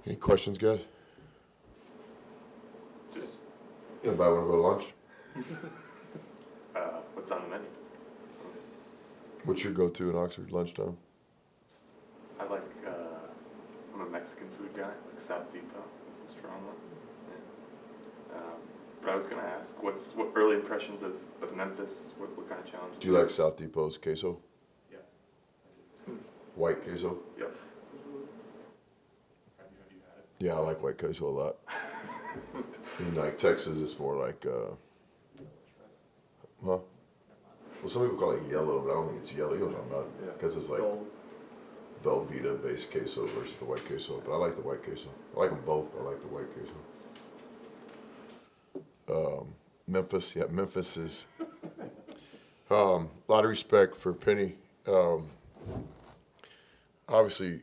Any questions, guys? Just Anybody want to go to lunch? what's on the menu? What's your go-to in Oxford lunchtime? I like, I'm a Mexican food guy, like South Depot. That's a strong one. Yeah. But I was going to ask, what early impressions of Memphis? What kind of challenges? Do you like South Depot's queso? Yes. White queso? Yep. Have you had it? Yeah, I like white queso a lot. In like Texas, it's more like, huh? Well, some people call it yellow, but I don't think it's yellow. You know what I'm talking about? Because it's like Velveeta-based queso versus the white queso. But I like the white queso. I like them both, but I like the white queso. Memphis, yeah, Memphis is a lot of respect for Penny. Obviously,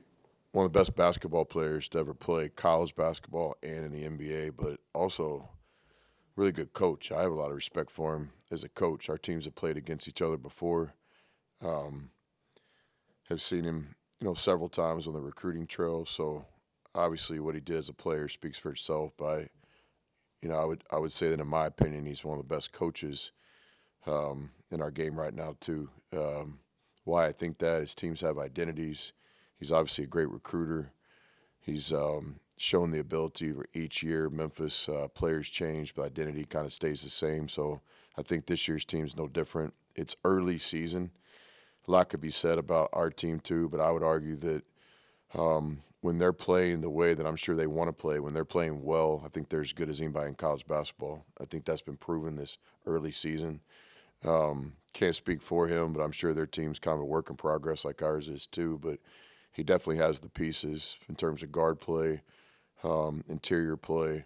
one of the best basketball players to ever play college basketball and in the NBA, but also really good coach. I have a lot of respect for him as a coach. Our teams have played against each other before. Have seen him, several times on the recruiting trail. So obviously, what he did as a player speaks for itself. But I would say that in my opinion, he's one of the best coaches in our game right now too. Why I think that is teams have identities. He's obviously a great recruiter. He's shown the ability where each year Memphis players change, but identity kind of stays the same. So I think this year's team's no different. It's early season. A lot could be said about our team too, but I would argue that when they're playing the way that I'm sure they want to play, when they're playing well, I think they're as good as anybody in college basketball. I think that's been proven this early season. Can't speak for him, but I'm sure their team's kind of a work in progress like ours is too. But he definitely has the pieces in terms of guard play, interior play.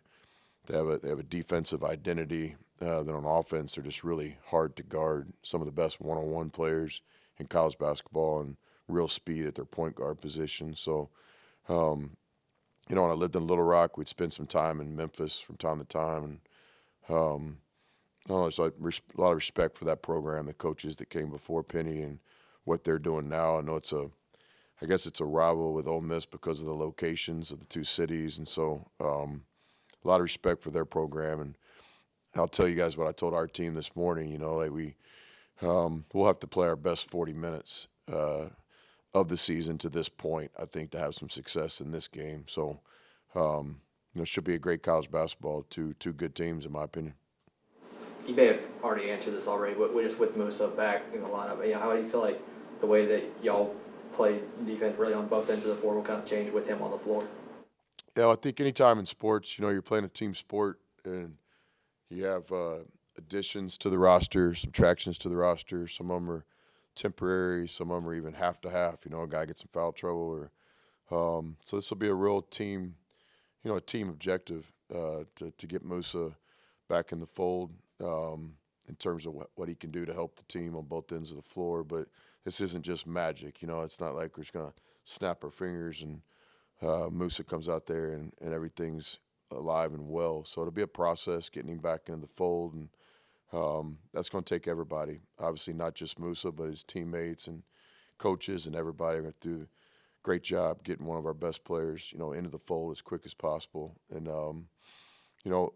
They have a defensive identity. Then on offense, they're just really hard to guard. Some of the best one-on-one players in college basketball and real speed at their point guard position. So, when I lived in Little Rock, we'd spend some time in Memphis from time to time. And so a lot of respect for that program, the coaches that came before Penny and what they're doing now. I guess it's a rival with Ole Miss because of the locations of the two cities. And so a lot of respect for their program. And I'll tell you guys what I told our team this morning. We'll have to play our best 40 minutes of the season to this point, I think, to have some success in this game. So, it should be a great college basketball, two good teams, in my opinion. You may have already answered this already, but we're just with Musa back in the lineup. How do you feel like the way that y'all play defense really on both ends of the floor will kind of change with him on the floor? Yeah, I think anytime in sports, you're playing a team sport and you have additions to the roster, subtractions to the roster. Some of them are temporary. Some of them are even half to half. A guy gets in foul trouble, so this will be a real team, a team objective to get Musa back in the fold in terms of what he can do to help the team on both ends of the floor. But this isn't just magic. It's not like we're just gonna snap our fingers and Musa comes out there and everything's alive and well. So it'll be a process getting him back into the fold, and that's going to take everybody. Obviously, not just Musa, but his teammates and coaches and everybody are going to do a great job getting one of our best players, into the fold as quick as possible. And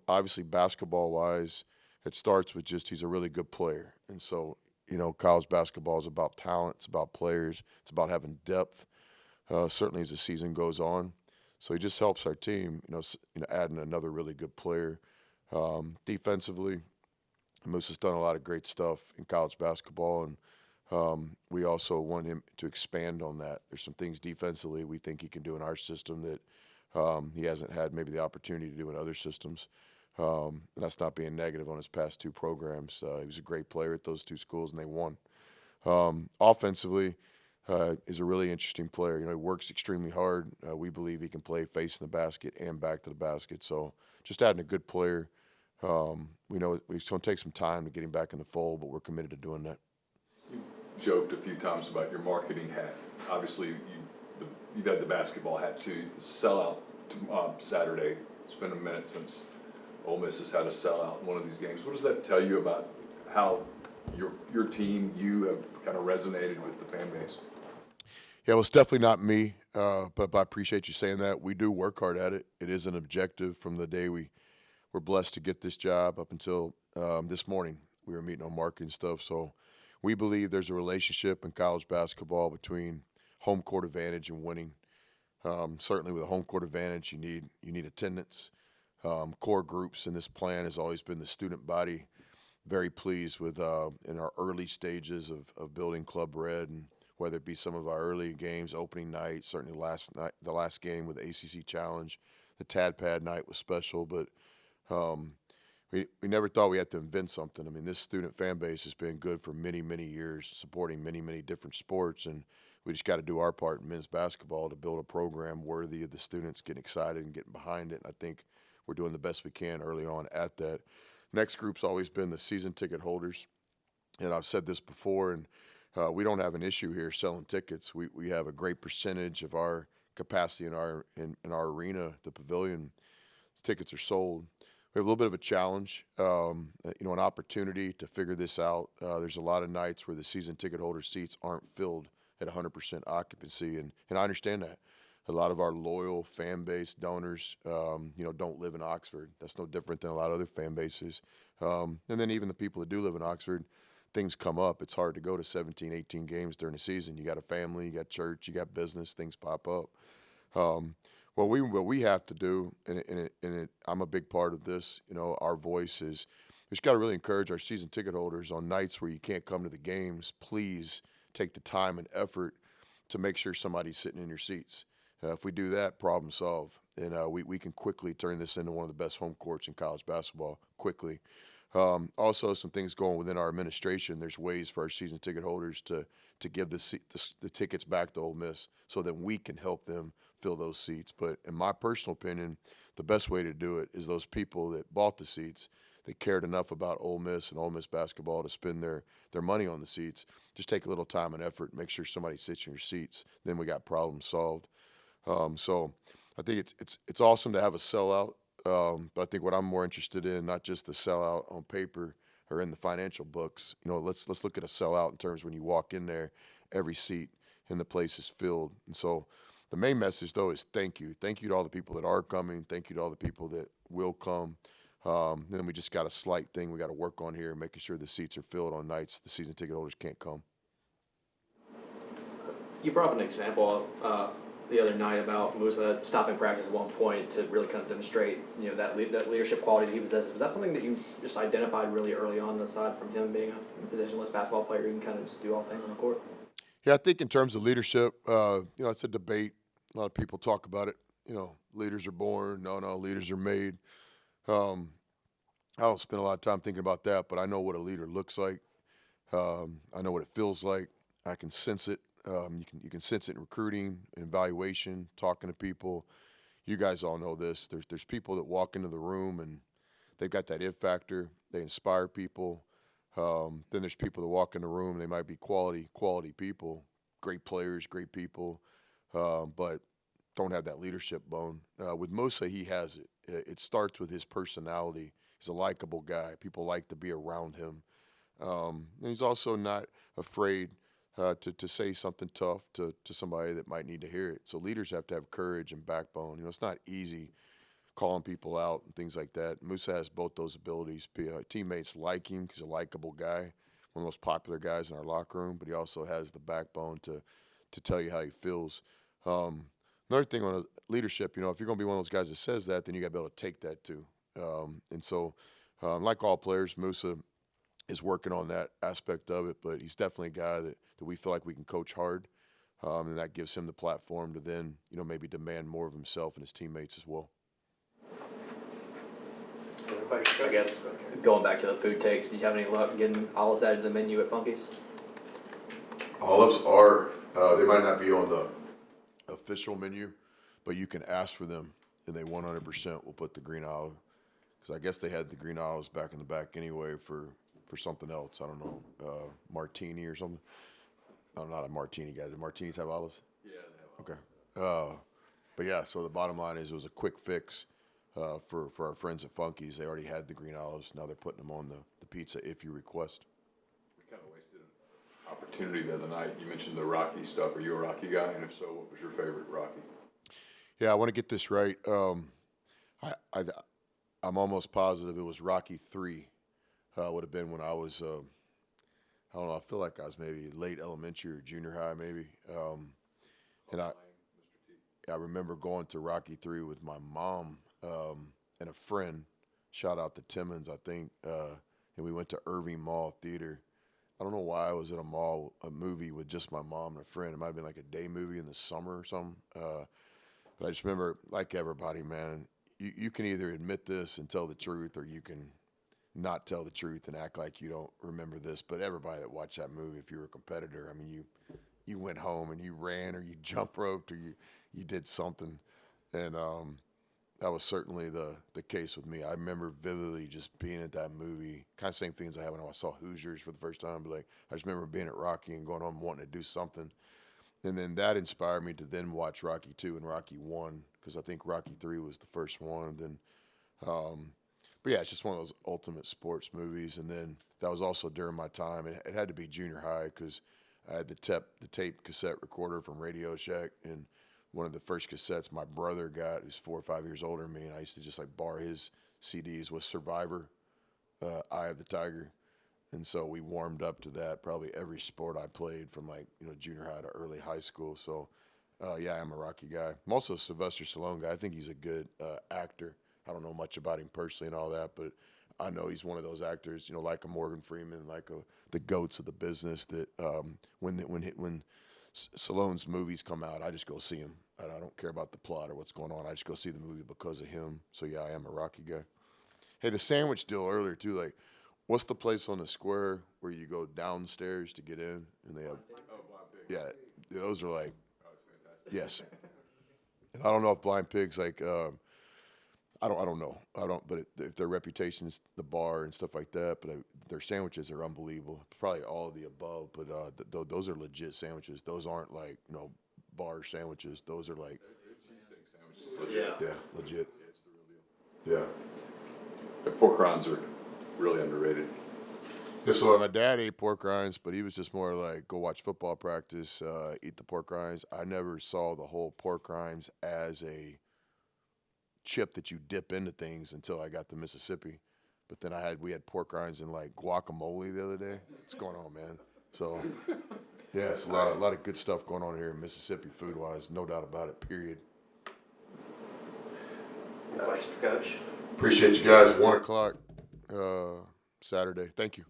obviously, basketball-wise, it starts with just he's a really good player. And so, college basketball is about talent, it's about players, it's about having depth. Certainly as the season goes on. So he just helps our team, adding another really good player. Defensively, Musa's done a lot of great stuff in college basketball, and we also want him to expand on that. There's some things defensively we think he can do in our system that he hasn't had maybe the opportunity to do in other systems. And that's not being negative on his past two programs. He was a great player at those two schools, and they won. Offensively, is a really interesting player. He works extremely hard. We believe he can play facing the basket and back to the basket. So just adding a good player. We know it's going to take some time to get him back in the fold, but we're committed to doing that. You joked a few times about your marketing hat. Obviously, you've had the basketball hat too. The sellout Saturday. It's been a minute since Ole Miss has had a sellout in one of these games. What does that tell you about how your team, you have kind of resonated with the fan base? Yeah, well, it's definitely not me. but I appreciate you saying that. We do work hard at it. It is an objective from the day we were blessed to get this job up until this morning. We were meeting on marketing stuff. So we believe there's a relationship in college basketball between home court advantage and winning. Certainly with a home court advantage, you need attendance. Core groups in this plan has always been the student body. Very pleased with in our early stages of building Club Red, and whether it be some of our early games, opening night, certainly the last game with the ACC Challenge, the Tad Pad night was special, but we never thought we had to invent something. I mean, this student fan base has been good for many, many years, supporting many, many different sports, and we just got to do our part in men's basketball to build a program worthy of the students getting excited and getting behind it. And I think we're doing the best we can early on at that. Next group's always been the season ticket holders, and I've said this before, and we don't have an issue here selling tickets. We have a great percentage of our capacity in our arena, the pavilion. Tickets are sold. We have a little bit of a challenge, an opportunity to figure this out. There's a lot of nights where the season ticket holder seats aren't filled at 100% occupancy, and I understand that. A lot of our loyal fan base donors, don't live in Oxford. That's no different than a lot of other fan bases. And then even the people that do live in Oxford, things come up. It's hard to go to 17, 18 games during the season. You got a family, you got church, you got business, things pop up. What we have to do, and I'm a big part of this, our voice is, we just got to really encourage our season ticket holders on nights where you can't come to the games. Please take the time and effort to make sure somebody's sitting in your seats. If we do that, problem solved. And we can quickly turn this into one of the best home courts in college basketball, quickly. Also, some things going within our administration. There's ways for our season ticket holders to give the tickets back to Ole Miss so that we can help them fill those seats. But in my personal opinion, the best way to do it is those people that bought the seats, they cared enough about Ole Miss and Ole Miss basketball to spend their money on the seats. Just take a little time and effort, make sure somebody sits in your seats. Then we got problems solved. So I think it's awesome to have a sellout, but I think what I'm more interested in, not just the sellout on paper or in the financial books. Let's look at a sellout in terms when you walk in there, every seat in the place is filled. And so the main message though is thank you to all the people that are coming, thank you to all the people that will come. Then we just got a slight thing we got to work on here, making sure the seats are filled on nights the season ticket holders can't come. You brought up an example the other night about Musa stopping practice at one point to really kind of demonstrate, that leadership quality that he possesses. Was that something that you just identified really early on, aside from him being a positionless basketball player, you can kind of just do all things on the court? Yeah, I think in terms of leadership, it's a debate. A lot of people talk about it. Leaders are born. No, leaders are made. I don't spend a lot of time thinking about that, but I know what a leader looks like. I know what it feels like. I can sense it. You can sense it in recruiting, in evaluation, talking to people. You guys all know this. There's people that walk into the room and they've got that it factor. They inspire people. Then there's people that walk in the room. They might be quality people, great players, great people, but don't have that leadership bone. With Musa, he has it. It starts with his personality. He's a likable guy. People like to be around him. And he's also not afraid to say something tough to somebody that might need to hear it. So leaders have to have courage and backbone. It's not easy calling people out and things like that. Musa has both those abilities. Teammates like him because he's a likable guy, one of the most popular guys in our locker room, but he also has the backbone to tell you how he feels. Another thing on leadership, if you're going to be one of those guys that says that, then you got to be able to take that too. And so, like all players, Musa is working on that aspect of it, but he's definitely a guy that we feel like we can coach hard, and that gives him the platform to then, maybe demand more of himself and his teammates as well. I guess going back to the food takes, did you have any luck getting olives added to the menu at Funky's? Olives are, they might not be on the official menu, but you can ask for them, and they 100% will put the green olive, because I guess they had the green olives back in the back anyway for something else. I don't know, martini or something. I'm not a martini guy. Do martinis have olives? Yeah, they have olives. Okay. But yeah, so the bottom line is it was a quick fix for our friends at Funky's. They already had the green olives. Now they're putting them on the pizza if you request. We kind of wasted opportunity the other night. You mentioned the Rocky stuff. Are you a Rocky guy? And if so, what was your favorite Rocky? Yeah, I want to get this right. I I'm almost positive it was Rocky 3. Would have been when I was I don't know. I feel like I was maybe late elementary or junior high, maybe. And I remember going to Rocky 3 with my mom and a friend. Shout out to Timmons, I think. And we went to Irving Mall Theater. I don't know why I was at a movie with just my mom and a friend. It might have been like a day movie in the summer or something. But I just remember, like everybody, man, you can either admit this and tell the truth, or you can not tell the truth and act like you don't remember this. But everybody that watched that movie, if you were a competitor, I mean, you went home and you ran or you jump roped or you did something. And that was certainly the case with me. I remember vividly just being at that movie, kind of same things I had when I saw Hoosiers for the first time. But like, I just remember being at Rocky and going home wanting to do something. And then that inspired me to then watch Rocky 2 and Rocky 1, because I think Rocky 3 was the first one. Then, but yeah, it's just one of those ultimate sports movies. And then that was also during my time. It had to be junior high because I had the tape cassette recorder from Radio Shack, and one of the first cassettes my brother got, who's 4 or 5 years older than me, and I used to just like borrow his CDs, was Survivor, Eye of the Tiger. And so we warmed up to that probably every sport I played from like, junior high to early high school. So yeah, I'm a Rocky guy. I'm also a Sylvester Stallone guy. I think he's a good actor. I don't know much about him personally and all that, but I know he's one of those actors, like a Morgan Freeman, like the goats of the business that when Stallone's movies come out, I just go see him. I don't care about the plot or what's going on. I just go see the movie because of him. So yeah, I am a Rocky guy. Hey, the sandwich deal earlier too, like, what's the place on the square where you go downstairs to get in and they have, yeah, those are like, yes. And I don't know if Blind Pig's like, I don't know. But if their reputation's the bar and stuff like that, but their sandwiches are unbelievable. Probably all of the above, but those are legit sandwiches. Those aren't like, bar sandwiches. Those are like, Cheesesteak sandwiches. Yeah. yeah, legit. It's the real deal. Yeah. The pork rinds are really underrated. Yeah, so my dad ate pork rinds, but he was just more like go watch football practice, eat the pork rinds. I never saw the whole pork rinds as a chip that you dip into things until I got to Mississippi. But then we had pork rinds and like guacamole the other day. What's going on, man? So yeah, it's a lot of good stuff going on here in Mississippi food wise, no doubt about it. Period. Questions for Coach? Appreciate you guys. 1:00 Saturday. Thank you.